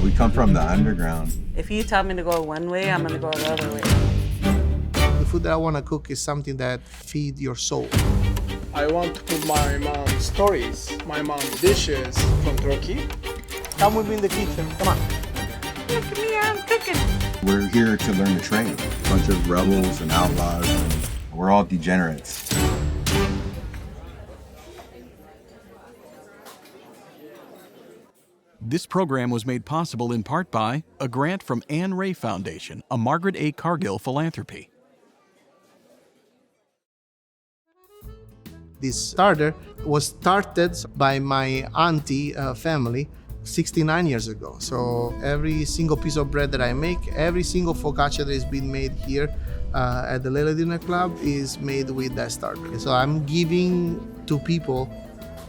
We come from the underground. If you tell me to go one way, I'm gonna go the other way. The food that I want to cook is something that feeds your soul. I want to put my mom's stories, my mom's dishes from Turkey. Come with me in the kitchen, come on. Look at me, I'm cooking. We're here to learn the trade. A bunch of rebels and outlaws, and we're all degenerates. This program was made possible in part by a grant from Anne Ray Foundation, a Margaret A. Cargill philanthropy. This starter was started by my auntie family 69 years ago. So every single piece of bread that I make, every single focaccia that is being made here at the Lele Dinner Club is made with that starter. So I'm giving to people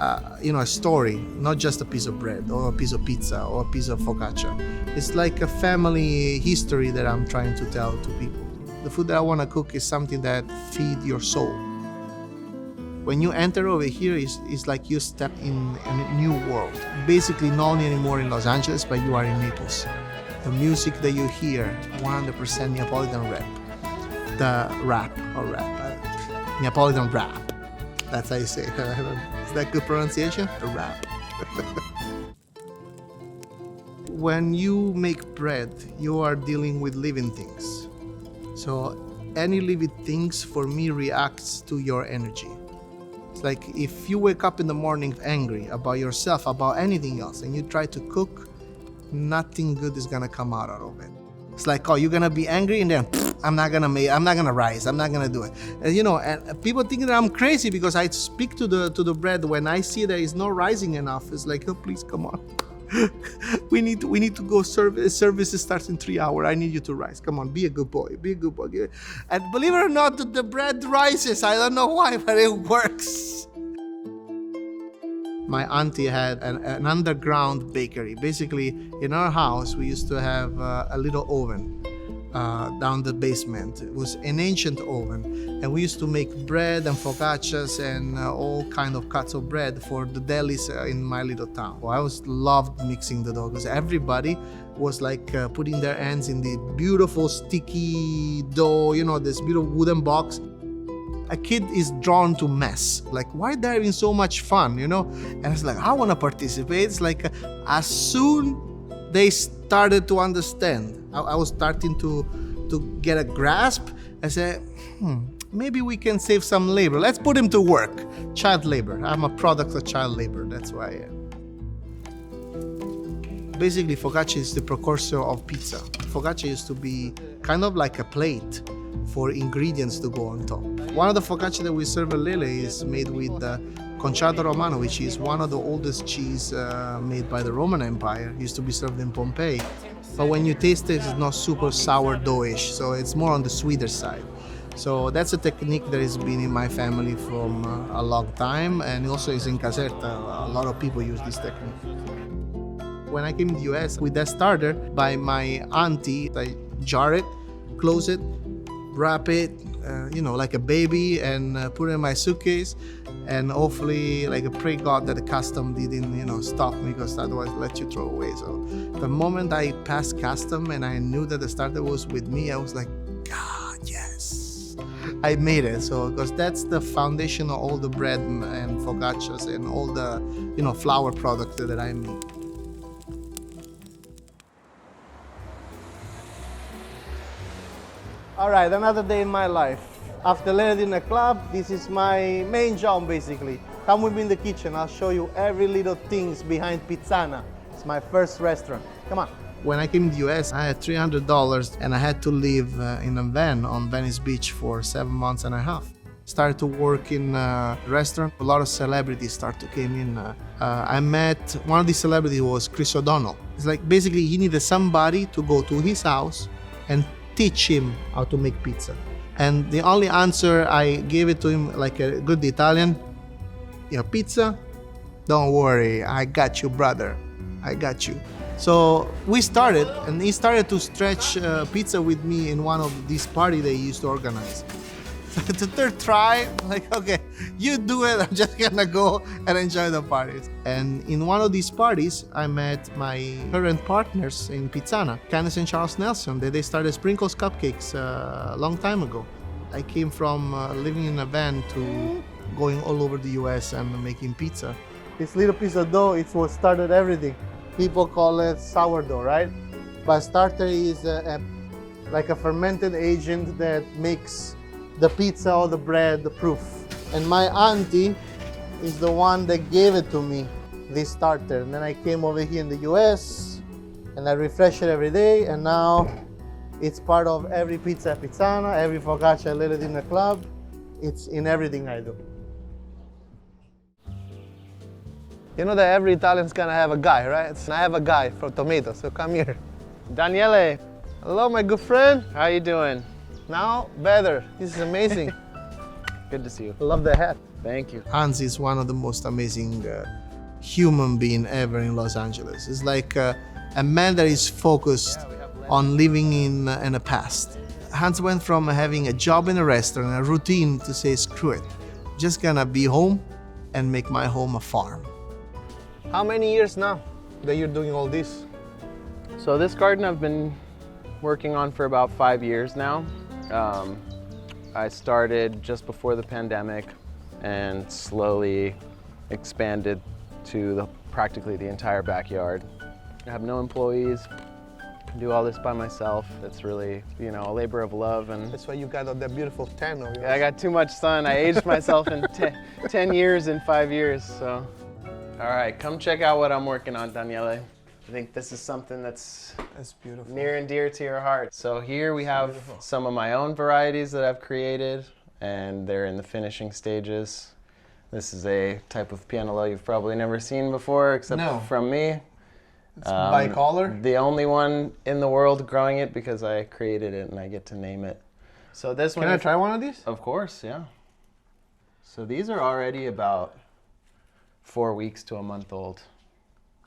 a story, not just a piece of bread or a piece of pizza or a piece of focaccia. It's like a family history that I'm trying to tell to people. The food that I want to cook is something that feeds your soul. When you enter over here, it's like you step in a new world. Basically not only anymore in Los Angeles, but you are in Naples. The music that you hear, 100% Neapolitan rap. Neapolitan rap. That's how you say it. Is that good pronunciation? A rap. When you make bread, you are dealing with living things. So any living things for me reacts to your energy. It's like if you wake up in the morning angry about yourself, about anything else, and you try to cook, nothing good is gonna come out of it. It's like, oh, you're gonna be angry and then I'm not gonna rise, I'm not gonna do it. And people think that I'm crazy because I speak to the bread when I see that it's not rising enough. It's like, oh, please come on. we need to go service starts in 3 hours. I need you to rise. Come on, be a good boy. And believe it or not, the bread rises. I don't know why, but it works. My auntie had an underground bakery. Basically, in our house, we used to have a little oven down the basement. It was an ancient oven, and we used to make bread and focaccias and all kind of cuts of bread for the delis in my little town. I always loved mixing the dough because everybody was like putting their hands in the beautiful sticky dough, this beautiful wooden box. A kid is drawn to mess. Like, why they're having so much fun, And it's like, I want to participate. It's like, as soon they started to understand, I was starting to get a grasp. I said, maybe we can save some labor. Let's put him to work. Child labor. I'm a product of child labor. That's why I am. Basically, focaccia is the precursor of pizza. Focaccia used to be kind of like a plate for ingredients to go on top. One of the focaccia that we serve at Lele is made with Conchardo Romano, which is one of the oldest cheese made by the Roman Empire. It used to be served in Pompeii. But when you taste it, it's not super sourdough-ish, so it's more on the sweeter side. So that's a technique that has been in my family from a long time, and also is in Caserta. A lot of people use this technique. When I came to the US with that starter by my auntie, I jar it, close it, wrap it, like a baby, and put it in my suitcase, and hopefully, like, pray God that the custom didn't, stop me, because otherwise let you throw away. So the moment I passed custom and I knew that the starter was with me, I was like, God, yes, I made it. So because that's the foundation of all the bread and focaccias and all the, flour products that I make. All right, another day in my life. After Lele Dinner Club, this is my main job, basically. Come with me in the kitchen. I'll show you every little things behind Pizzana. It's my first restaurant. Come on. When I came to the US, I had $300 and I had to live in a van on Venice Beach for 7 months and a half. Started to work in a restaurant. A lot of celebrities started to come in. I met one of these celebrities was Chris O'Donnell. It's like basically he needed somebody to go to his house and teach him how to make pizza. And the only answer I gave it to him, like a good Italian, pizza? Don't worry, I got you, brother. I got you. So we started, and he started to stretch pizza with me in one of these parties they used to organize. So the third try, like, okay, you do it. I'm just gonna go and enjoy the parties. And in one of these parties, I met my current partners in Pizzana, Candice and Charles Nelson. They started Sprinkles Cupcakes a long time ago. I came from living in a van to going all over the US and making pizza. This little piece of dough, it's what started everything. People call it sourdough, right? But starter is like a fermented agent that makes the pizza or the bread the proof. And my auntie is the one that gave it to me, this starter. And then I came over here in the US and I refresh it every day, and now it's part of every pizza at Pizzana, every focaccia at Lele Dinner Club. It's in everything I do. You know that every Italian's gonna have a guy, right? I have a guy for tomatoes, so come here. Daniele, hello my good friend. How you doing? Now, better. This is amazing. Good to see you. I love the hat. Thank you. Hans is one of the most amazing human being ever in Los Angeles. It's like a man that is focused on living in a past. Hans went from having a job in a restaurant, a routine, to say, screw it. Just gonna be home and make my home a farm. How many years now that you're doing all this? So this garden I've been working on for about 5 years now. I started just before the pandemic and slowly expanded to practically the entire backyard. I have no employees, do all this by myself. It's really, a labor of love. And That's why you got all that beautiful tan on yours. I got too much sun. I aged myself in 10 years in 5 years, so. All right, come check out what I'm working on, Daniele. I think this is something that's beautiful. near and dear to your heart. So here we have some of my own varieties that I've created, and they're in the finishing stages. This is a type of pianola you've probably never seen before, except from me. It's bicolor? The only one in the world growing it because I created it and I get to name it. So this one. Can I try one of these? Of course, yeah. So these are already about 4 weeks to a month old.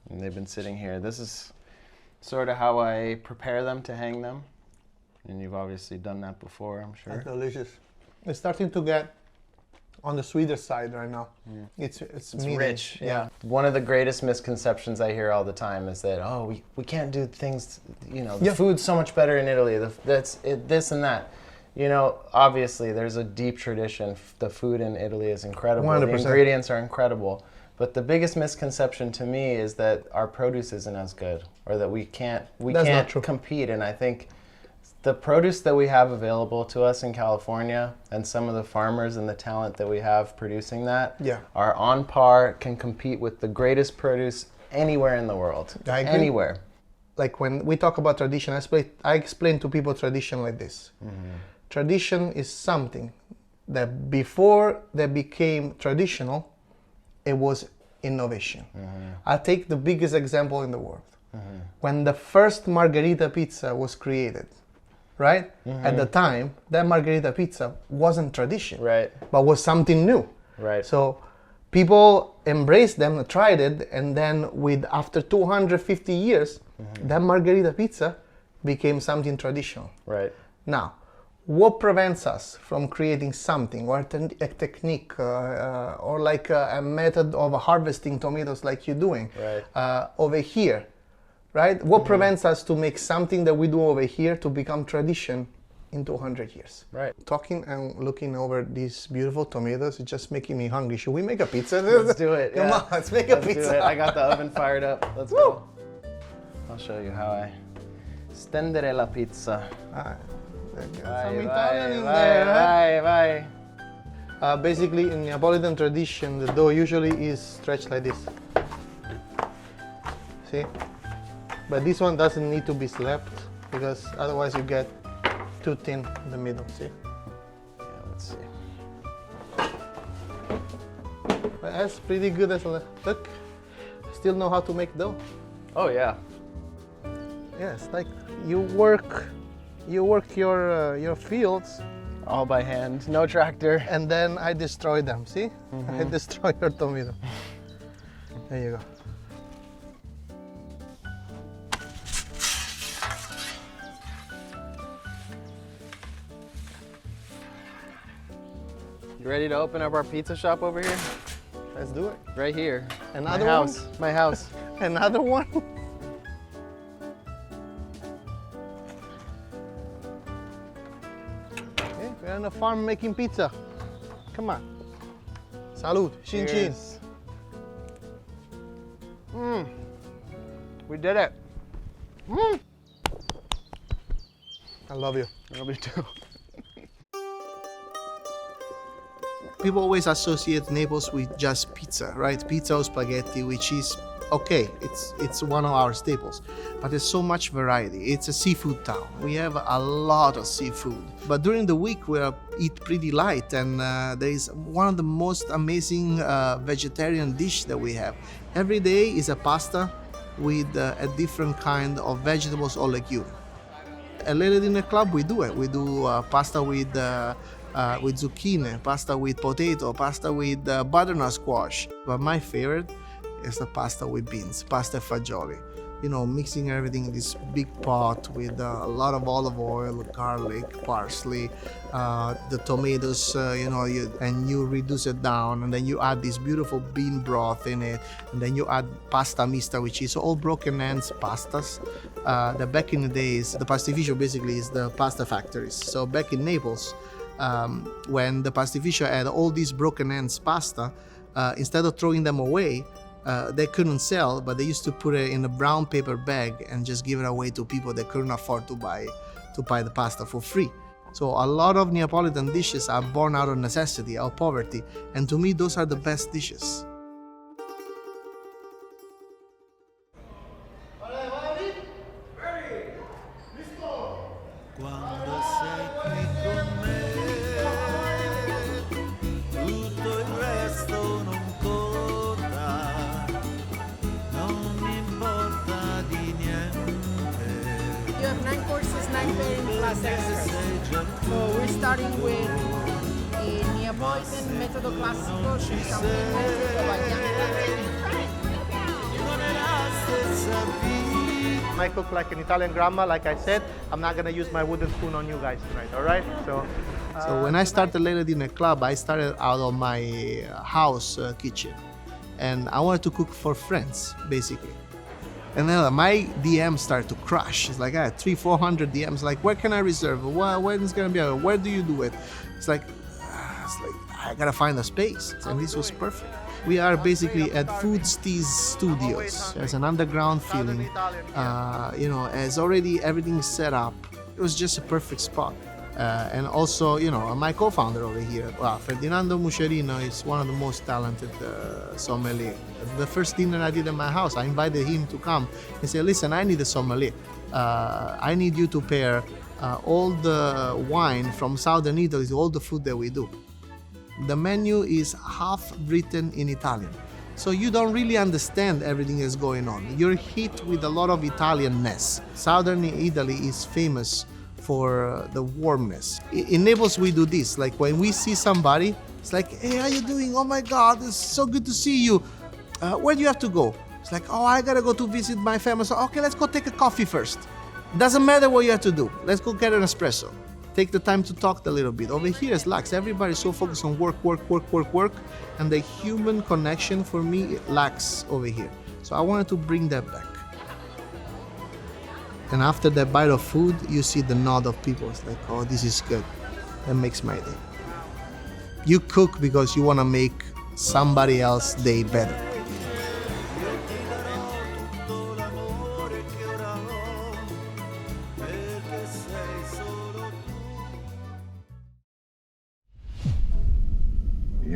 And they've been sitting here. This is sort of how I prepare them to hang them. And you've obviously done that before, I'm sure. That's delicious. It's starting to get on the sweeter side right now. It's meaty. Rich, yeah. One of the greatest misconceptions I hear all the time is that, we can't do things, the food's so much better in Italy, this and that. Obviously there's a deep tradition. The food in Italy is incredible. 100%. The ingredients are incredible. But the biggest misconception to me is that our produce isn't as good, or that we can't compete. And I think the produce that we have available to us in California, and some of the farmers and the talent that we have producing that, are on par, can compete with the greatest produce anywhere in the world. I agree. Anywhere. Like when we talk about tradition, I explain to people tradition like this. Tradition is something that before they became traditional, it was innovation. I'll take the biggest example in the world. When the first margherita pizza was created, right? At the time, that margherita pizza wasn't tradition, Right. but was something new. Right. So people embraced them, tried it, and then after 250 years, that margherita pizza became something traditional. Right. Now, what prevents us from creating something, or a technique, or like a method of harvesting tomatoes like you're doing over here, right? What prevents us to make something that we do over here to become tradition in 200 years? Right. Talking and looking over these beautiful tomatoes is just making me hungry. Should we make a pizza? Let's do it. Come on, let's make a pizza. Do it. I got the oven fired up. Let's go. I'll show you how I stendere la pizza. Some Italian in there. Basically, in Neapolitan tradition, the dough usually is stretched like this. See? But this one doesn't need to be slapped, because otherwise you get too thin in the middle. See? Yeah, let's see. But that's pretty good as a look. Still know how to make dough. Oh yeah. Yeah, it's like you work your fields, all by hand, no tractor. and then I destroy them. See? I destroy your tomato. There you go. Ready to open up our pizza shop over here? Let's do it. Right here. Another my one? house. My house. Another one? Okay, we're on a farm making pizza. Come on. Salud. Chin chin. Cheers. We did it. I love you. I love you too. People always associate Naples with just pizza, right? Pizza or spaghetti, which is okay. It's one of our staples, but there's so much variety. It's a seafood town. We have a lot of seafood, but during the week we eat pretty light, and there is one of the most amazing vegetarian dish that we have. Every day is a pasta with a different kind of vegetables or legume. At Lele Dinner Club, we do it. We do pasta with zucchini, pasta with potato, pasta with butternut squash. But my favorite is the pasta with beans, pasta fagioli. You know, mixing everything in this big pot with a lot of olive oil, garlic, parsley, the tomatoes, and you reduce it down, and then you add this beautiful bean broth in it, and then you add pasta mista, which is all broken ends pastas. That back in the days, the pastificio basically is the pasta factories. So back in Naples, when the pastificio had all these broken ends pasta, instead of throwing them away, they couldn't sell, but they used to put it in a brown paper bag and just give it away to people that couldn't afford to buy the pasta for free. So a lot of Neapolitan dishes are born out of necessity, out of poverty, and to me those are the best dishes. Quando sei qui con me, tutto il resto non conta, non importa di niente. You have 9 courses, 9 pairing plus extras. So we're starting with a Neapolitan metodo classico, ci siamo Non è la stessa vita. I cook like an Italian grandma, like I said. I'm not gonna use my wooden spoon on you guys tonight, all right? So when I started Lele Dinner Club, I started out of my house kitchen, and I wanted to cook for friends, basically. And then my DMs started to crush. It's like I had 300-400 DMs. Like, where can I reserve? When is gonna be? Where do you do it? It's like I gotta find a space, and this was perfect. We are basically at Food Steez Studios. There's an underground feeling. As already everything set up. It was just a perfect spot. And also, my co-founder over here, Ferdinando Muscerino, is one of the most talented sommelier. The first dinner I did at my house, I invited him to come and say, listen, I need a sommelier. I need you to pair all the wine from Southern Italy to all the food that we do. The menu is half written in Italian, so you don't really understand everything that's going on. You're hit with a lot of Italianness. Southern Italy is famous for the warmness. In Naples, we do this. Like when we see somebody, it's like, hey, how you doing? Oh my God, it's so good to see you. Where do you have to go? It's like, oh, I gotta go to visit my family. So, okay, let's go take a coffee first. Doesn't matter what you have to do. Let's go get an espresso. Take the time to talk a little bit. Over here is lax. Everybody's so focused on work, and the human connection for me lacks over here. So I wanted to bring that back. And after that bite of food, you see the nod of people. It's like, oh, this is good. That makes my day. You cook because you want to make somebody else's day better.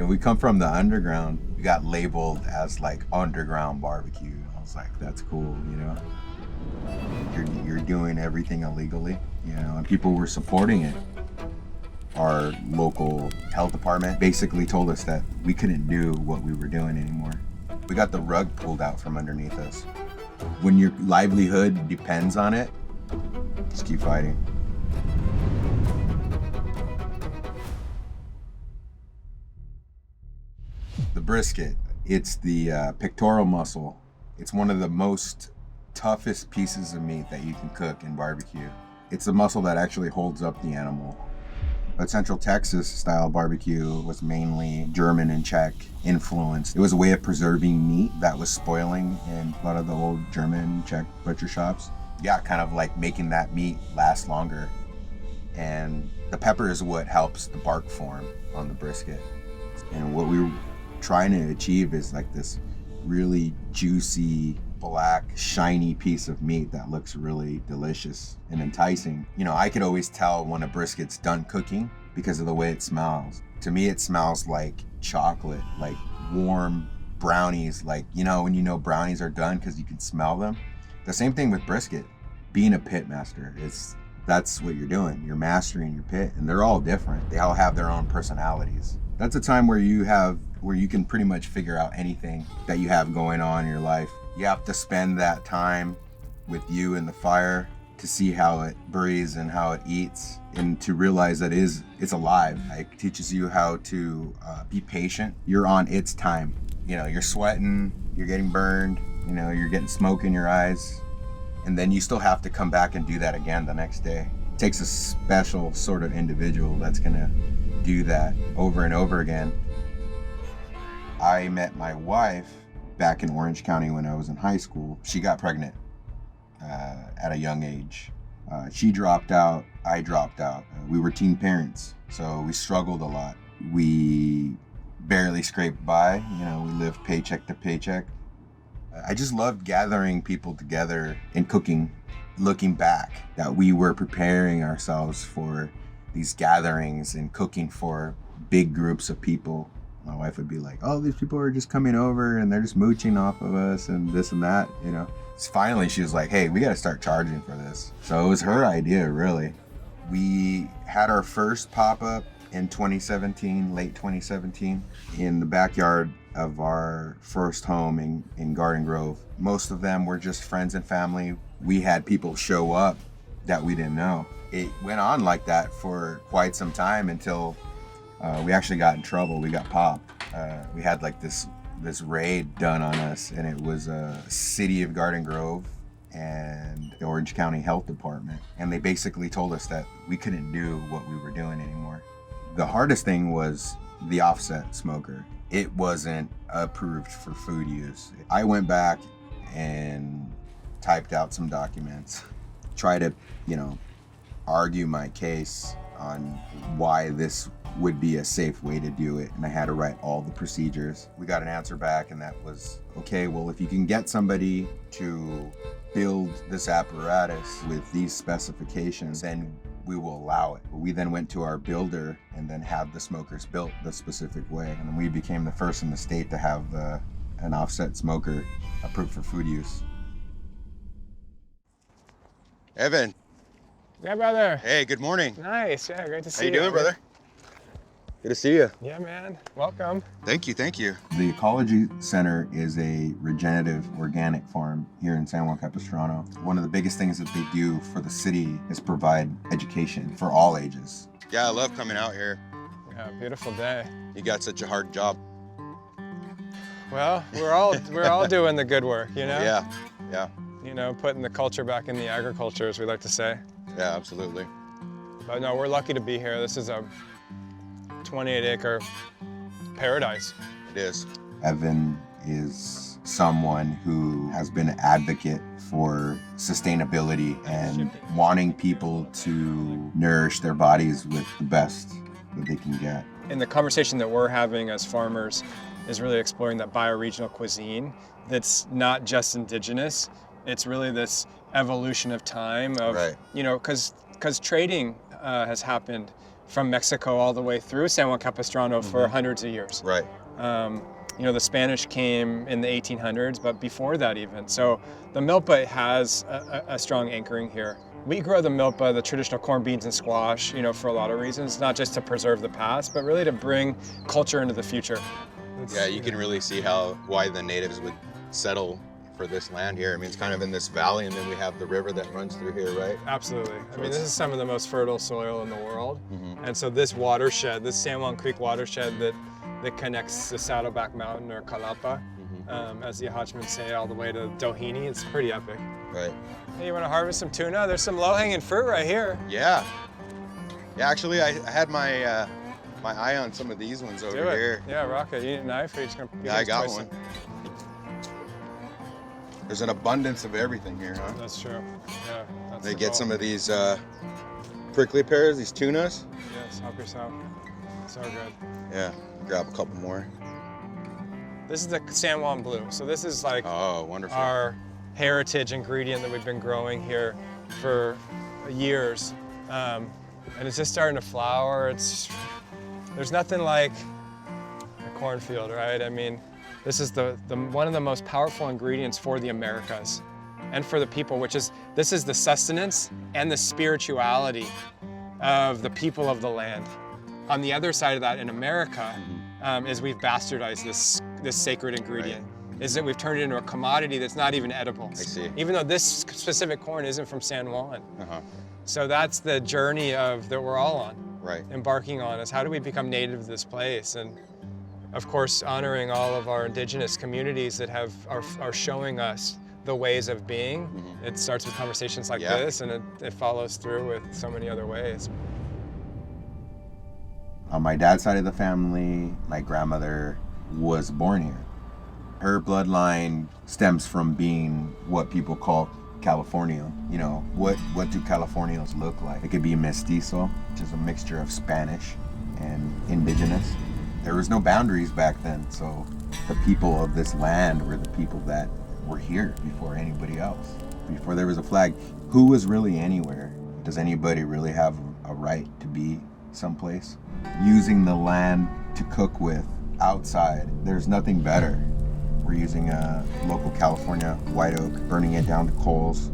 We come from the underground. We got labeled as like underground barbecue. I was like, that's cool, You're doing everything illegally, and people were supporting it. Our local health department basically told us that we couldn't do what we were doing anymore. We got the rug pulled out from underneath us. When your livelihood depends on it, just keep fighting. The brisket, it's the pectoral muscle. It's one of the most toughest pieces of meat that you can cook in barbecue. It's the muscle that actually holds up the animal. But Central Texas style barbecue was mainly German and Czech influenced. It was a way of preserving meat that was spoiling in a lot of the old German, Czech butcher shops. Yeah, kind of like making that meat last longer. And the pepper is what helps the bark form on the brisket. And what we were trying to achieve is like this really juicy, black, shiny piece of meat that looks really delicious and enticing. You know, I could always tell when a brisket's done cooking because of the way it smells. To me, it smells like chocolate, like warm brownies, like, you know, when you know brownies are done because you can smell them. The same thing with brisket. Being a pit master, that's what you're doing. You're mastering your pit, and they're all different. They all have their own personalities. That's a time where you can pretty much figure out anything that you have going on in your life. You have to spend that time with you and the fire to see how it breathes and how it eats, and to realize that it's alive. It teaches you how to be patient. You're on its time. You know, you're sweating, you're getting burned, you know, you're getting smoke in your eyes, and then you still have to come back and do that again the next day. It takes a special sort of individual that's gonna do that over and over again. I met my wife back in Orange County when I was in high school. She got pregnant at a young age. She dropped out, I dropped out. We were teen parents, so we struggled a lot. We barely scraped by, you know, we lived paycheck to paycheck. I just loved gathering people together and cooking, looking back that we were preparing ourselves for these gatherings and cooking for big groups of people. My wife would be like, oh, these people are just coming over and they're just mooching off of us and this and that, you know. Finally, she was like, hey, we got to start charging for this. So it was her idea, really. We had our first pop-up in 2017, late 2017, in the backyard of our first home in Garden Grove. Most of them were just friends and family. We had people show up that we didn't know. It went on like that for quite some time until we actually got in trouble. We got popped. We had like this raid done on us, and it was City of Garden Grove and the Orange County Health Department. And they basically told us that we couldn't do what we were doing anymore. The hardest thing was the offset smoker. It wasn't approved for food use. I went back and typed out some documents, tried to, you know, argue my case on why this would be a safe way to do it, and I had to write all the procedures. We got an answer back, and that was, okay, well, if you can get somebody to build this apparatus with these specifications, then we will allow it. We then went to our builder and then had the smokers built the specific way, and then we became the first in the state to have an offset smoker approved for food use. Evan. Yeah, brother. Hey, good morning. Nice. Yeah, great to see you. How you doing, brother? Good to see you. Yeah, man. Welcome. Thank you, thank you. The Ecology Center is a regenerative organic farm here in San Juan Capistrano. One of the biggest things that they do for the city is provide education for all ages. Yeah, I love coming out here. Yeah, beautiful day. You got such a hard job. Well, we're all doing the good work, you know? Yeah. You know, putting the culture back in the agriculture, as we like to say. Yeah, absolutely. But no, we're lucky to be here. This is a 28-acre paradise. It is. Evan is someone who has been an advocate for sustainability and wanting people to nourish their bodies with the best that they can get. And the conversation that we're having as farmers is really exploring that bioregional cuisine that's not just indigenous. It's really this evolution of time of, right. You know, because trading has happened from Mexico all the way through San Juan Capistrano for hundreds of years. Right. You know, the Spanish came in the 1800s, but before that even. So the milpa has a strong anchoring here. We grow the milpa, the traditional corn, beans, and squash, you know, for a lot of reasons, not just to preserve the past, but really to bring culture into the future. Yeah, you can really see why the natives would settle for this land here. I mean, it's kind of in this valley, and then we have the river that runs through here, right? Absolutely. I mean, this is some of the most fertile soil in the world. And so this watershed, this San Juan Creek watershed that connects the Saddleback Mountain, or Calapa, as the Ahachmans say, all the way to Doheny, it's pretty epic. Right. Hey, you want to harvest some tuna? There's some low-hanging fruit right here. Yeah. Yeah, actually, I had my my eye on some of these ones over Do it. here. Yeah, rock it. You need a knife, or you just gonna? Yeah, I got one. There's an abundance of everything here, huh? That's true. Yeah. That's They the get goal. some of these prickly pears, these tunas. Yes, help yourself. So good. Yeah, grab a couple more. This is the San Juan Blue. So this is like Oh, wonderful. our heritage ingredient that we've been growing here for years. And it's just starting to flower. There's nothing like a cornfield, right? I mean, this is the one of the most powerful ingredients for the Americas and for the people, this is the sustenance and the spirituality of the people of the land. On the other side of that in America is we've bastardized this sacred ingredient. Right. Is that we've turned it into a commodity that's not even edible. I see. Even though this specific corn isn't from San Juan. Uh-huh. So that's the journey that we're all on. Right. Embarking on is how do we become native to this place? And of course, honoring all of our indigenous communities that are showing us the ways of being. Mm-hmm. It starts with conversations like this, and it follows through with so many other ways. On my dad's side of the family, my grandmother was born here. Her bloodline stems from being what people call Californio. You know, what do Californios look like? It could be mestizo, which is a mixture of Spanish and indigenous. There was no boundaries back then, so the people of this land were the people that were here before anybody else. Before there was a flag, who was really anywhere? Does anybody really have a right to be someplace? Using the land to cook with outside, there's nothing better. We're using a local California white oak, burning it down to coals.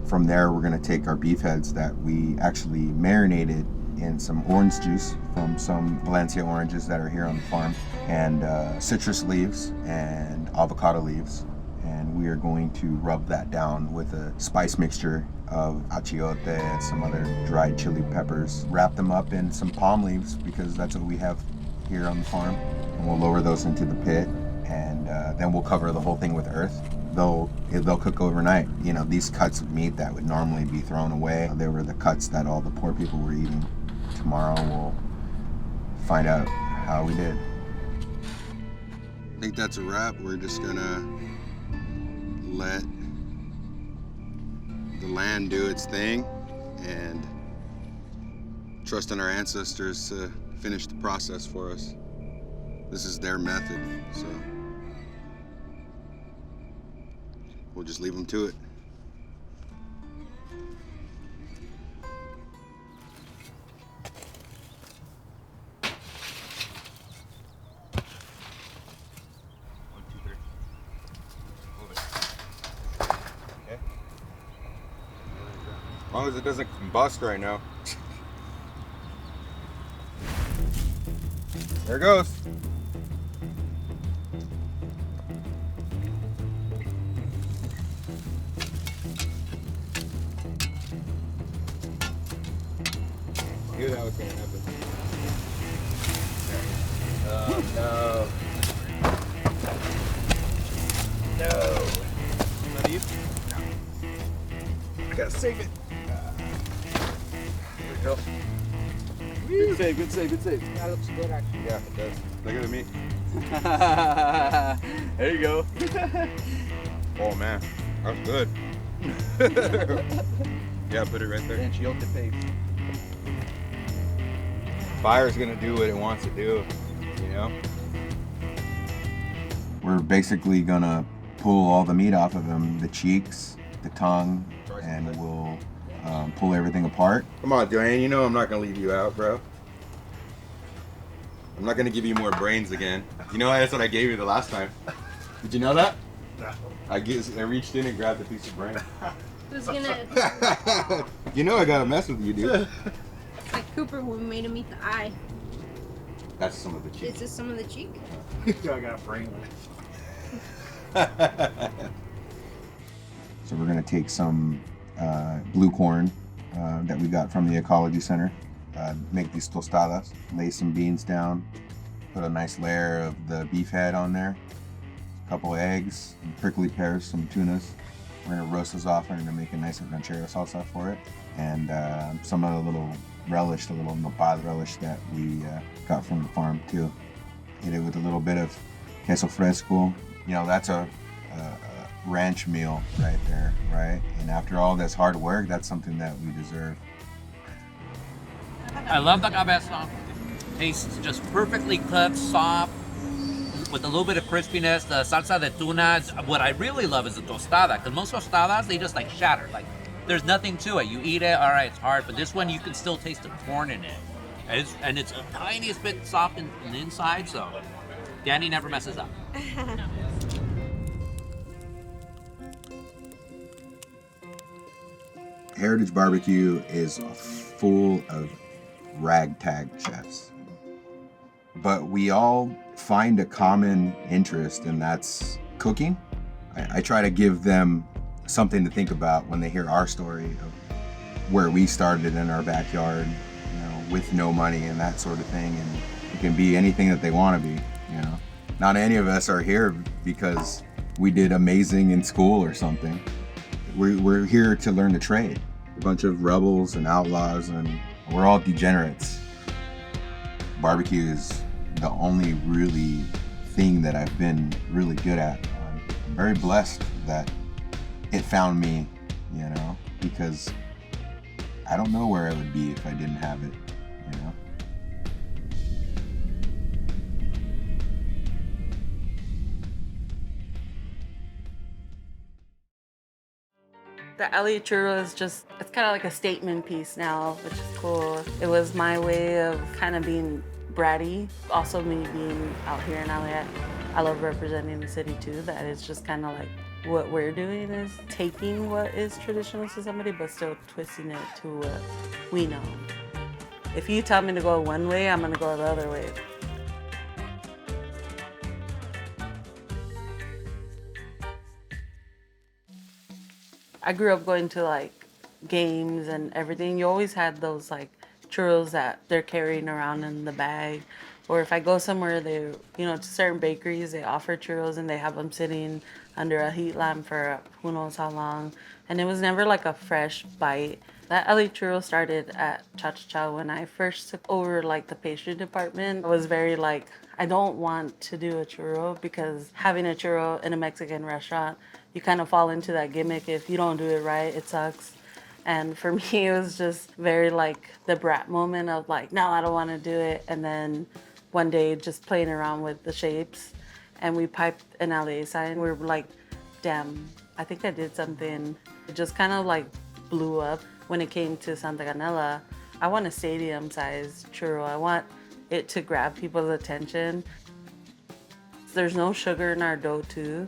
From there, we're gonna take our beef heads that we actually marinated in some orange juice from some Valencia oranges that are here on the farm, and citrus leaves and avocado leaves. And we are going to rub that down with a spice mixture of achiote and some other dried chili peppers. Wrap them up in some palm leaves because that's what we have here on the farm. And we'll lower those into the pit, and then we'll cover the whole thing with earth. They'll cook overnight. You know, these cuts of meat that would normally be thrown away, they were the cuts that all the poor people were eating. Tomorrow we'll find out how we did. I think that's a wrap. We're just gonna let the land do its thing and trust in our ancestors to finish the process for us. This is their method, so we'll just leave them to it. As long as it doesn't combust right now. There it goes. Knew that was gonna happen. Oh no. No. Not you? No. I gotta save it. There we go. Good save, good save, good save. That looks good, actually. Yeah, it does. Look at me. There you go. Oh man, that's good. Yeah, put it right there. Achiote paste. Fire's gonna do what it wants to do, you know? We're basically gonna pull all the meat off of him, the cheeks, the tongue, and we'll pull everything apart. Come on, Dwayne, you know I'm not gonna leave you out, bro. I'm not gonna give you more brains again. You know that's what I gave you the last time. Did you know that? No. I reached in and grabbed a piece of brain. Who's gonna? You know I gotta mess with you, dude. Like Cooper, we made him eat the eye. That's some of the cheek. Is this some of the cheek? I got a brain with it. So we're gonna take some blue corn that we got from the Ecology Center, make these tostadas, lay some beans down, put a nice layer of the beef head on there, a couple eggs, some prickly pears, some tunas, We're gonna roast those off. We're gonna make a nice ranchero salsa for it, and some of the little relish, the little nopal relish that we got from the farm too. Hit it with a little bit of queso fresco. You know, that's a ranch meal right there, right? And after all this hard work, that's something that we deserve. I love the cabeza. Tastes just perfectly cut, soft, with a little bit of crispiness. The salsa de tuna. What I really love is the tostada, because most tostadas, they just like shatter. Like, there's nothing to it. You eat it, all right, it's hard, but this one you can still taste the corn in it. And it's a tiniest bit soft in the inside, so Danny never messes up. Heritage Barbecue is full of ragtag chefs, but we all find a common interest, and that's cooking. I try to give them something to think about when they hear our story of where we started in our backyard, you know, with no money and that sort of thing, and it can be anything that they want to be, you know. Not any of us are here because we did amazing in school or something. We're here to learn the trade. A bunch of rebels and outlaws, and we're all degenerates. Barbecue is the only really thing that I've been really good at. I'm very blessed that it found me, you know, because I don't know where I would be if I didn't have it, you know. The LA churro is just, it's kind of like a statement piece now, which is cool. It was my way of kind of being bratty. Also me being out here in LA, I love representing the city too. That is just kind of like what we're doing is taking what is traditional to somebody, but still twisting it to what we know. If you tell me to go one way, I'm gonna go the other way. I grew up going to like games and everything. You always had those like churros that they're carrying around in the bag. Or if I go somewhere, they, you know, to certain bakeries, they offer churros and they have them sitting under a heat lamp for who knows how long. And it was never like a fresh bite. That LA churro started at Cha-Cha-Cha when I first took over like the pastry department. I was very like, I don't want to do a churro because having a churro in a Mexican restaurant, you kind of fall into that gimmick. If you don't do it right, it sucks. And for me, it was just very like the brat moment of like, no, I don't want to do it. And then one day just playing around with the shapes and we piped an LA sign. We were like, damn, I think I did something. It just kind of like blew up when it came to Santa Canela. I want a stadium-sized churro. I want it to grab people's attention. There's no sugar in our dough too.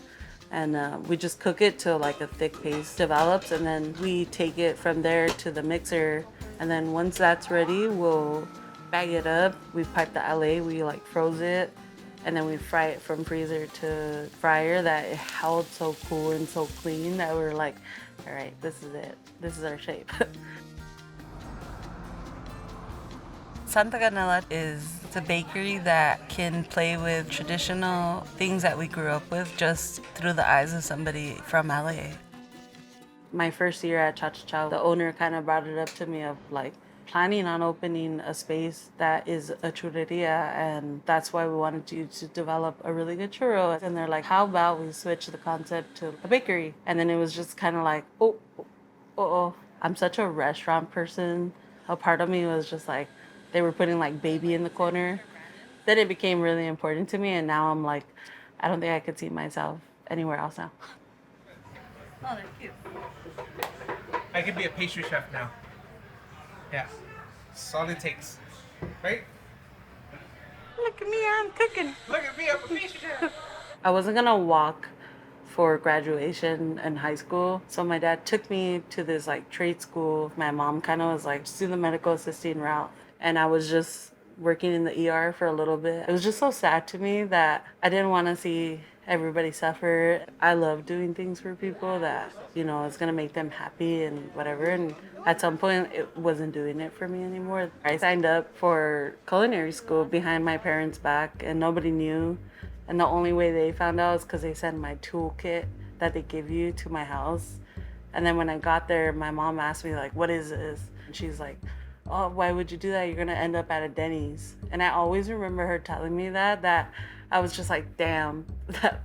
And we just cook it till like a thick paste develops, and then we take it from there to the mixer. And then once that's ready, we'll bag it up. We pipe the LA, we like froze it, and then we fry it from freezer to fryer. That it held so cool and so clean that we're like, all right, this is it. This is our shape. Santa Canela is a bakery that can play with traditional things that we grew up with just through the eyes of somebody from LA. My first year at Cha-Cha-Cha, the owner kind of brought it up to me of like planning on opening a space that is a churreria, and that's why we wanted you to develop a really good churro. And they're like, how about we switch the concept to a bakery? And then it was just kind of like, oh, I'm such a restaurant person. A part of me was just like, they were putting like baby in the corner. Then it became really important to me, and now I'm like, I don't think I could see myself anywhere else now. Oh, they're cute. I could be a pastry chef now. Yeah, that's all it takes, right? Look at me, I'm cooking. Look at me, I'm a pastry chef. I wasn't gonna walk for graduation in high school, so my dad took me to this like trade school. My mom kind of was like, just do the medical assisting route. And I was just working in the ER for a little bit. It was just so sad to me that I didn't want to see everybody suffer. I love doing things for people that, you know, it's gonna make them happy and whatever. And at some point, it wasn't doing it for me anymore. I signed up for culinary school behind my parents' back, and nobody knew. And the only way they found out is because they sent my toolkit that they give you to my house. And then when I got there, my mom asked me like, what is this? And she's like, oh, why would you do that? You're gonna end up at a Denny's. And I always remember her telling me that I was just like, damn,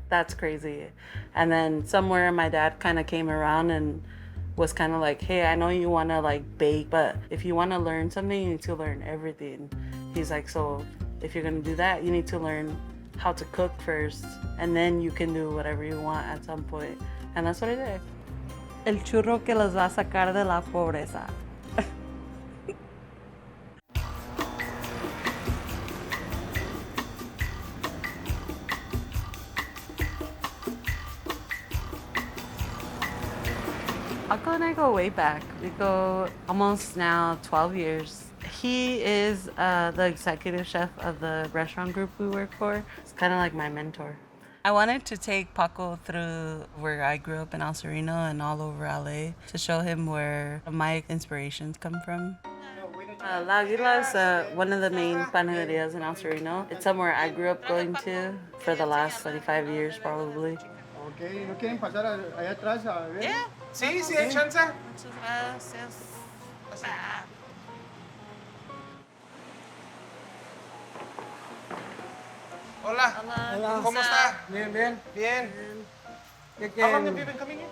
that's crazy. And then somewhere my dad kind of came around and was kind of like, hey, I know you want to like bake, but if you want to learn something, you need to learn everything. He's like, so if you're going to do that, you need to learn how to cook first, and then you can do whatever you want at some point. And that's what I did. El churro que los va a sacar de la pobreza. Uncle and I go way back. We go almost now 12 years. He is the executive chef of the restaurant group we work for. It's kind of like my mentor. I wanted to take Paco through where I grew up in El Sereno and all over LA to show him where my inspirations come from. La Aguila is one of the main panaderias in El Sereno. It's somewhere I grew up going to for the last 25 years probably. Okay, ¿no quieren pasar allá atrás a ver? Yeah. Sí, sí, hay chance. Muchas gracias. Hola. Hola. ¿Cómo está? Bien, bien. Bien. ¿Qué How long have you been coming here?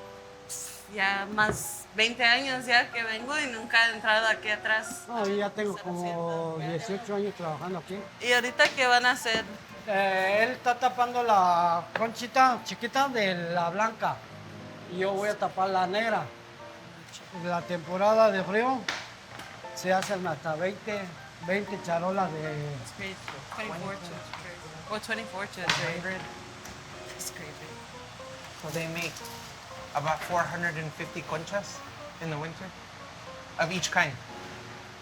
Ya más 20 años ya que vengo y nunca he entrado aquí atrás. No, yo ya tengo como 18 años trabajando aquí. ¿Y ahorita qué van a hacer? Él está tapando la conchita chiquita de la blanca y yo voy a tapar la negra. En la temporada de frío se hacen hasta 20 charolas de... 24 to 100. It's crazy. So they make about 450 conchas in the winter of each kind.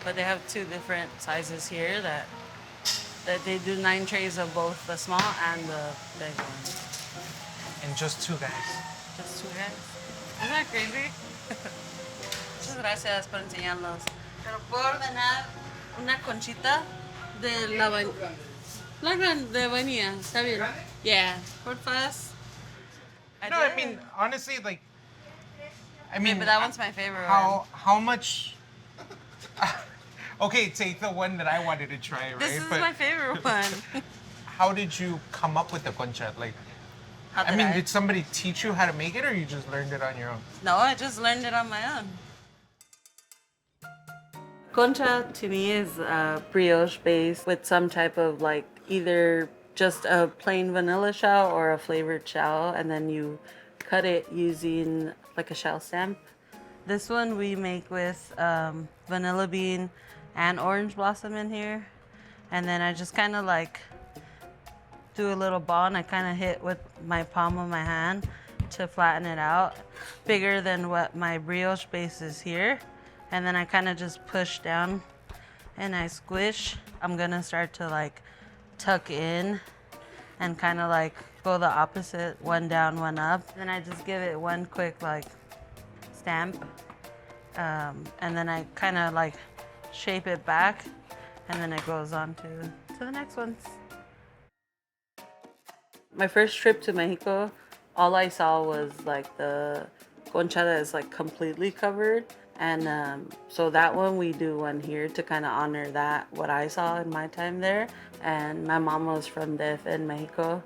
But they have two different sizes here that they do 9 trays of both the small and the big one. And just 2 guys. Just 2 guys. Isn't that crazy? Muchas gracias por enseñarnos. Pero puedo ordenar una conchita de la de vainilla. ¿Está bien? Yeah. Porfas. No, I mean, honestly, like, I mean, but that one's my favorite one. How much? Okay, take the one that I wanted to try, right? This is my favorite one. How did you come up with the concha? Like, did somebody teach you how to make it, or you just learned it on your own? No, I just learned it on my own. Concha to me is brioche base with some type of like either just a plain vanilla shell or a flavored shell, and then you cut it using like a shell stamp. This one we make with vanilla bean and orange blossom in here, and then I just kind of like do a little ball and I kind of hit with my palm of my hand to flatten it out, bigger than what my brioche base is here, and then I kind of just push down and I squish. I'm gonna start to like tuck in and kind of like go the opposite, one down, one up. Then I just give it one quick like stamp, and then I kind of like shape it back, and then it goes on to the next ones. My first trip to Mexico, all I saw was like the concha that is like completely covered. And so that one, we do one here to kind of honor that, what I saw in my time there. And my mom was from DF in Mexico.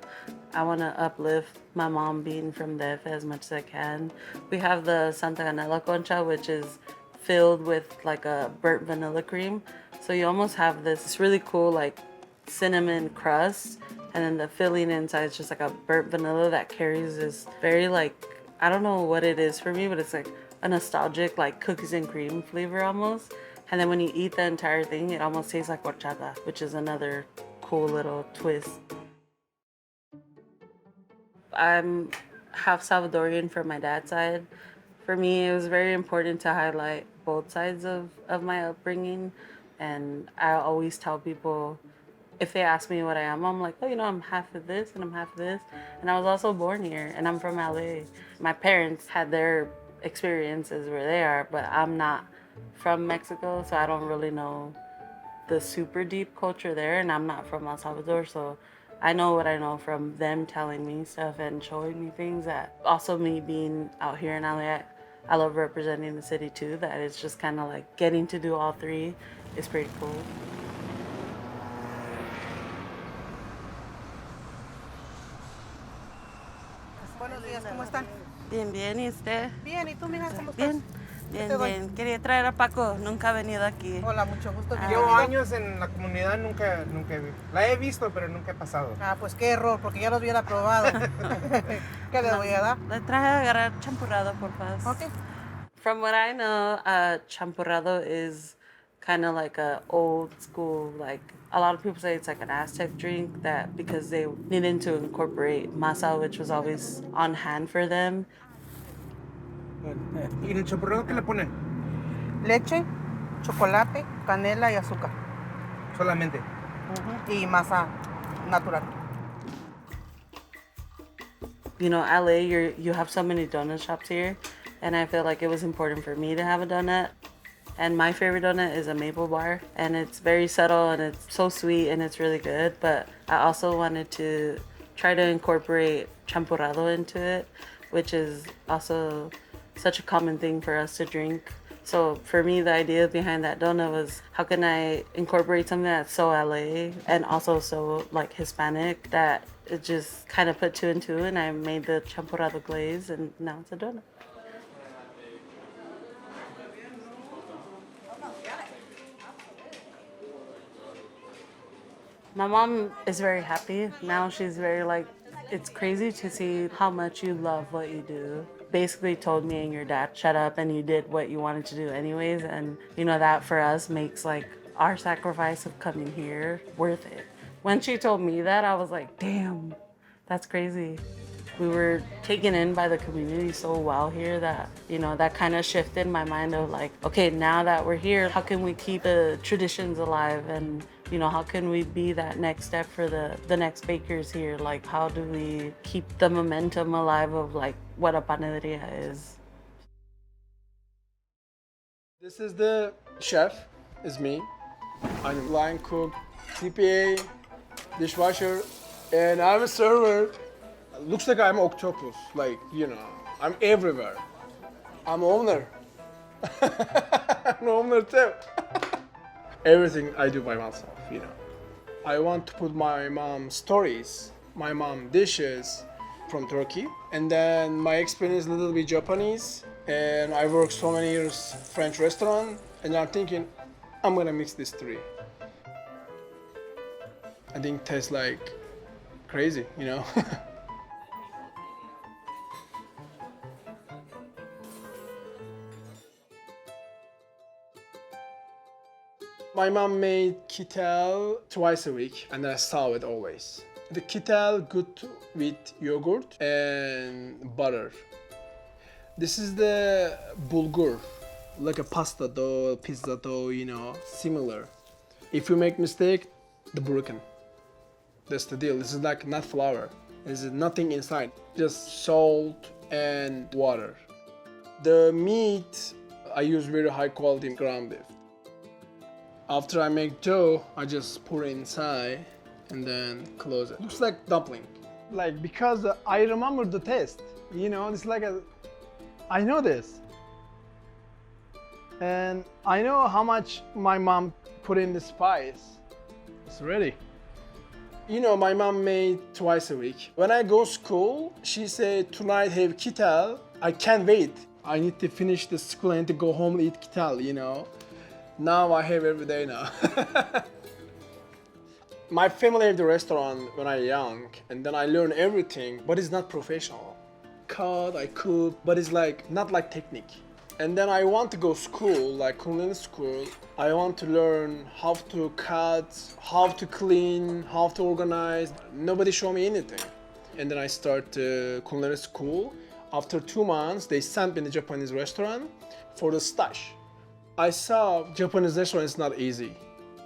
I want to uplift my mom being from DF as much as I can. We have the Santa Canela concha, which is filled with like a burnt vanilla cream. So you almost have this really cool like cinnamon crust, and then the filling inside is just like a burnt vanilla that carries this very like, I don't know what it is for me, but it's like a nostalgic like cookies and cream flavor almost. And then when you eat the entire thing, it almost tastes like horchata, which is another cool little twist. I'm half Salvadorian from my dad's side. For me, it was very important to highlight both sides of my upbringing. And I always tell people, if they ask me what I am, I'm like, oh, you know, I'm half of this and I'm half of this. And I was also born here and I'm from LA. My parents had their experiences where they are, but I'm not from Mexico, so I don't really know the super deep culture there, and I'm not from El Salvador, so I know what I know from them telling me stuff and showing me things. That also me being out here in LA, I love representing the city too, that it's just kind of like getting to do all three is pretty cool. Buenos días, ¿cómo están? Bien, bien, ¿y usted? Bien, ¿y tú, mija, cómo estás? Bien, bien, bien. Quería traer a Paco, nunca ha venido aquí. Hola, mucho gusto. Llevo años en la comunidad, nunca la he visto, pero nunca he pasado. Ah, pues qué error, porque ya los hubiera probado. ¿Qué le voy a dar? Le traje a agarrar champurrado, por favor. Okay. From what I know, champurrado is kind of like a old school, like a lot of people say it's like an Aztec drink that because they needed to incorporate masa, which was always on hand for them. ¿Y en el champurrado qué le ponen? Leche, chocolate, canela y azúcar. Solamente. Y masa natural. You know, LA, you have so many donut shops here, and I feel like it was important for me to have a donut. And my favorite donut is a maple bar, and it's very subtle and it's so sweet and it's really good. But I also wanted to try to incorporate champurrado into it, which is also such a common thing for us to drink. So for me, the idea behind that donut was how can I incorporate something that's so LA and also so like Hispanic that it just kind of put two and two, and I made the champurrado glaze, and now it's a donut. My mom is very happy. Now she's very like, it's crazy to see how much you love what you do. Basically told me and your dad, shut up, and you did what you wanted to do anyways. And you know, that for us makes like our sacrifice of coming here worth it. When she told me that, I was like, damn, that's crazy. We were taken in by the community so well here that, you know, that kind of shifted my mind of like, okay, now that we're here, how can we keep the traditions alive? And, you know, how can we be that next step for the next bakers here? Like, how do we keep the momentum alive of like what a panaderia is? This is the chef, is me. I'm line cook, CPA, dishwasher, and I'm a server. Looks like I'm octopus, like, you know, I'm everywhere. I'm owner. I'm owner too. Everything I do by myself, you know. I want to put my mom's stories, my mom dishes from Turkey, and then my experience a little bit Japanese, and I worked so many years French restaurant, and I'm thinking, I'm gonna mix these three. I think it tastes like crazy, you know. My mom made kitel twice a week, and I saw it always. The kitel good with yogurt and butter. This is the bulgur, like a pasta dough, pizza dough, you know, similar. If you make mistake, the broken. That's the deal. This is like not flour. There's nothing inside, just salt and water. The meat, I use very high quality ground beef. After I make dough, I just pour it inside and then close it. Looks like dumpling. Like, because I remember the taste, you know, it's like I know this. And I know how much my mom put in the spice. It's ready. You know, my mom made twice a week. When I go school, she said, tonight have kitel. I can't wait. I need to finish the school and to go home and eat kitel, you know. Now I have every day now. My family had the restaurant when I was young, and then I learned everything, but it's not professional. Cut, I cook, but it's like not like technique. And then I want to go school, like culinary school. I want to learn how to cut, how to clean, how to organize. Nobody showed me anything. And then I start culinary school. After 2 months, they sent me to the Japanese restaurant for the stash. I saw Japanese restaurant is not easy.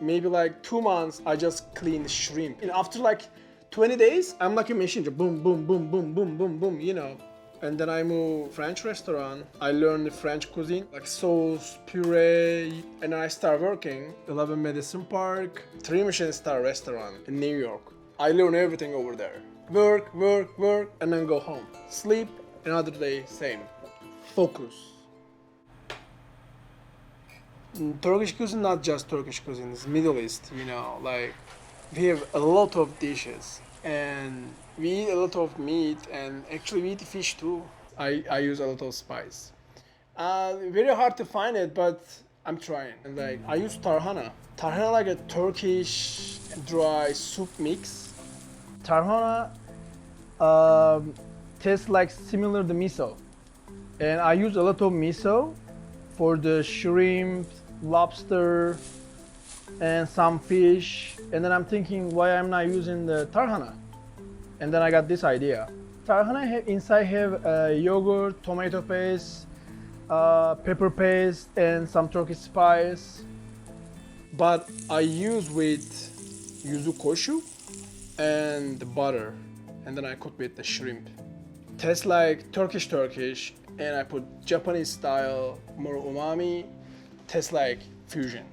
Maybe like 2 months, I just clean shrimp. And after like 20 days, I'm like a machine, just boom, boom, boom, boom, boom, boom, boom, you know. And then I moved French restaurant. I learned the French cuisine, like sauce, puree, and then I start working 11 Madison Park, 3 Michelin-star restaurant in New York. I learned everything over there. Work, work, work, and then go home. Sleep, another day, same. Focus. Turkish cuisine, not just Turkish cuisine, it's Middle East, you know, like we have a lot of dishes and we eat a lot of meat and actually we eat fish too. I use a lot of spice. Very hard to find it, but I'm trying. And like I use tarhana. Tarhana like a Turkish dry soup mix. Tarhana tastes like similar to miso. And I use a lot of miso for the shrimp, lobster, and some fish. And then I'm thinking why I'm not using the tarhana. And then I got this idea. Tarhana inside have yogurt, tomato paste, pepper paste, and some Turkish spice. But I use with yuzu koshu and the butter. And then I cook with the shrimp. Tastes like Turkish, and I put Japanese style, more umami. Tastes like fusion.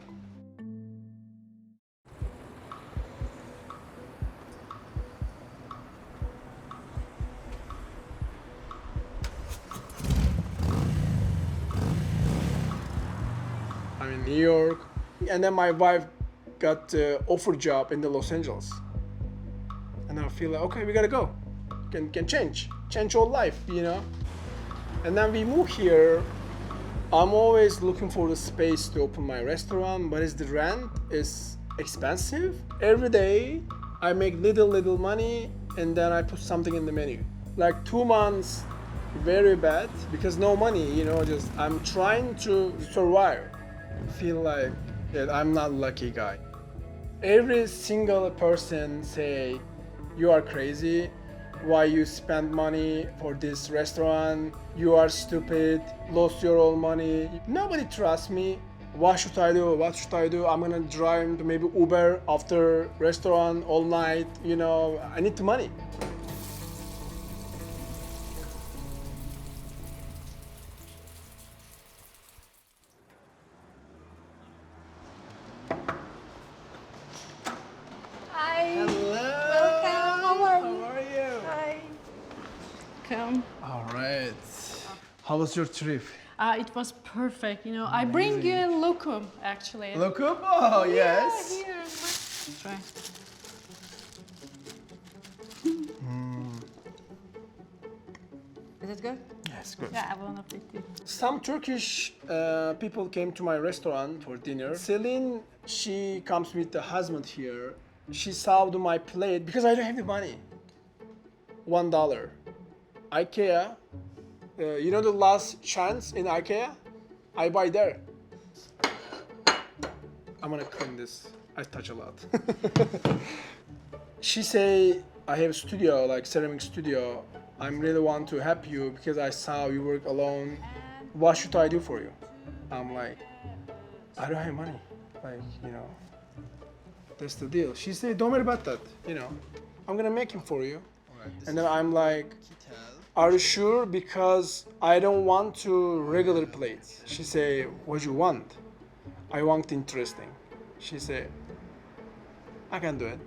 I'm in New York, and then my wife got an offer job in the Los Angeles. And I feel like, okay, we gotta go. Can change all life, you know? And then we move here. I'm always looking for the space to open my restaurant, but the rent is expensive. Every day I make little money and then I put something in the menu. Like 2 months, very bad because no money, you know, just I'm trying to survive. I feel like that I'm not lucky guy. Every single person say, you are crazy. Why you spend money for this restaurant? You are stupid, lost your own money. Nobody trusts me. What should I do? What should I do? I'm gonna drive to maybe Uber after restaurant all night. You know, I need the money. Hi. Hello. Welcome. How are you? How are you? Hi. Come. All right. How was your trip? It was perfect. You know, I bring you in lokum actually. Lokum? Oh, yes. Yeah, here. Try. Is it good? Yes, good. Yeah, I want to fit it. Some Turkish people came to my restaurant for dinner. Celine, she comes with the husband here. She served my plate because I don't have the money. $1. IKEA, you know the last chance in IKEA? I buy there. I'm gonna clean this. I touch a lot. She say, I have a studio, like ceramic studio. I really want to help you because I saw you work alone. What should I do for you? I'm like, I don't have money. Like, you know, that's the deal. She said, don't worry about that. You know, I'm gonna make him for you. And then I'm like, are you sure? Because I don't want to regular plates. She say, what you want? I want interesting. She say, I can do it.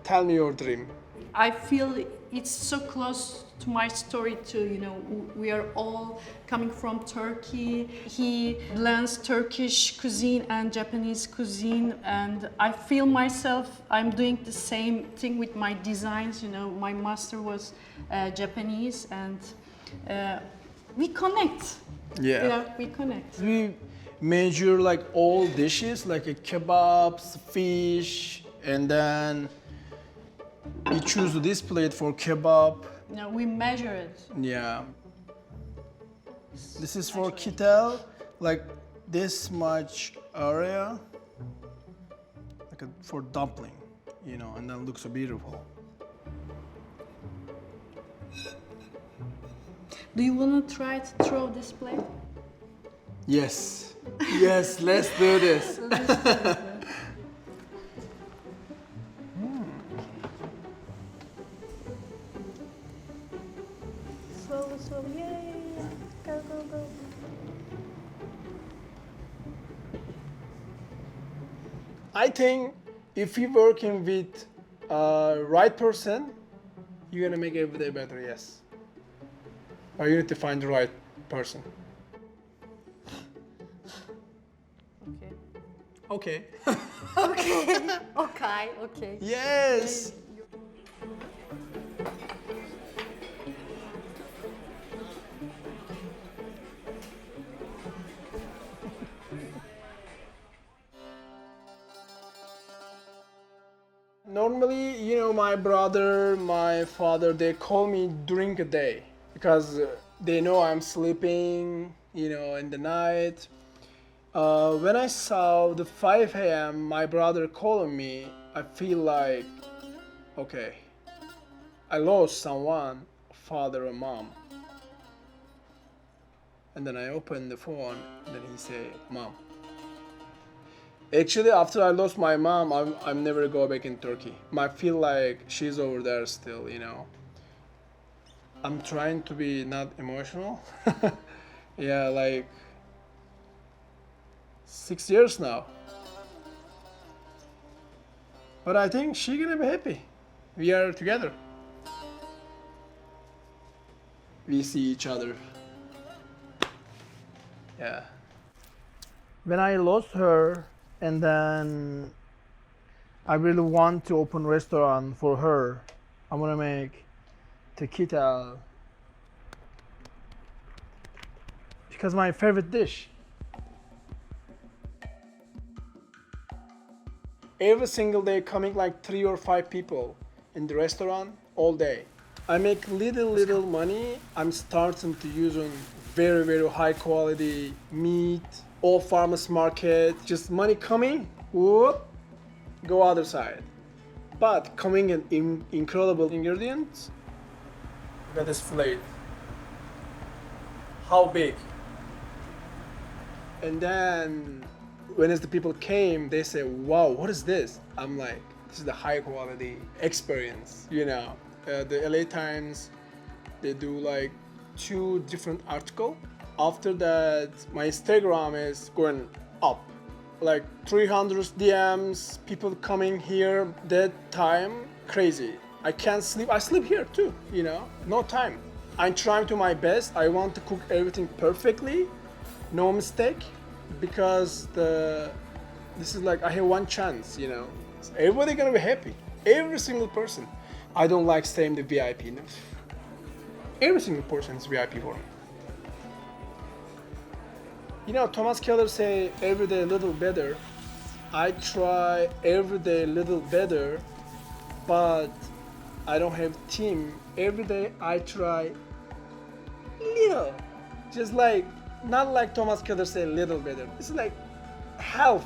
Tell me your dream. I feel it's so close to my story too. You know, we are all coming from Turkey. He blends Turkish cuisine and Japanese cuisine, and I feel myself, I'm doing the same thing with my designs. You know, my master was Japanese, and we connect. Yeah. You know, we connect. We measure like all dishes, like a kebabs, fish, and then we choose this plate for kebab. No, we measure it. Yeah. This is for kitel, like this much area, like for dumpling, you know, and then looks so beautiful. Do you want to try to throw this plate? Yes. Yes, let's do this. Slowly, yay! Go, go, go. I think if you're working with right person, you're gonna make every day better, yes. But you need to find the right person. Okay. Okay. Okay. Okay. Okay. Yes. Normally, my brother, my father, they call me during the day because they know I'm sleeping, in the night. When I saw the 5 a.m., my brother calling me, I feel like, okay, I lost someone, father or mom. And then I open the phone, and then he say, Mom. Actually, after I lost my mom, I'm never go back in Turkey. I feel like she's over there still, I'm trying to be not emotional. Yeah, like 6 years now. But I think she's gonna be happy. We are together. We see each other. Yeah. When I lost her, and then I really want to open restaurant for her. I want to make tequila because my favorite dish. Every single day coming like 3 or 5 people in the restaurant all day. I make little money. I'm starting to use on very high quality meat, all farmers market, just money coming, whoop, go other side. But coming in incredible ingredients. Look at this plate. How big? And then when the people came, they say, wow, what is this? I'm like, this is the high quality experience, The LA Times, they do like 2 different articles. After that, my Instagram is going up. Like 300 DMs, people coming here that time, crazy. I can't sleep, I sleep here too, no time. I'm trying to my best, I want to cook everything perfectly, no mistake, because this is like, I have one chance, So everybody gonna be happy, every single person. I don't like staying the VIP, no. Every single person is VIP for me. Thomas Keller say every day a little better. I try every day a little better, but I don't have team. Every day I try little, just like, not like Thomas Keller say little better. It's like half,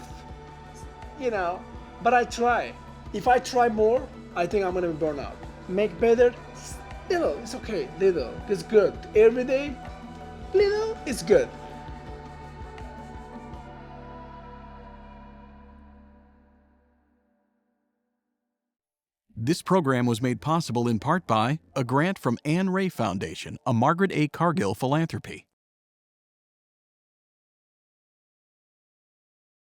but I try. If I try more, I think I'm gonna burn out. Make better, little, it's okay, little, it's good. Every day, little, it's good. This program was made possible in part by a grant from Anne Ray Foundation, a Margaret A. Cargill philanthropy.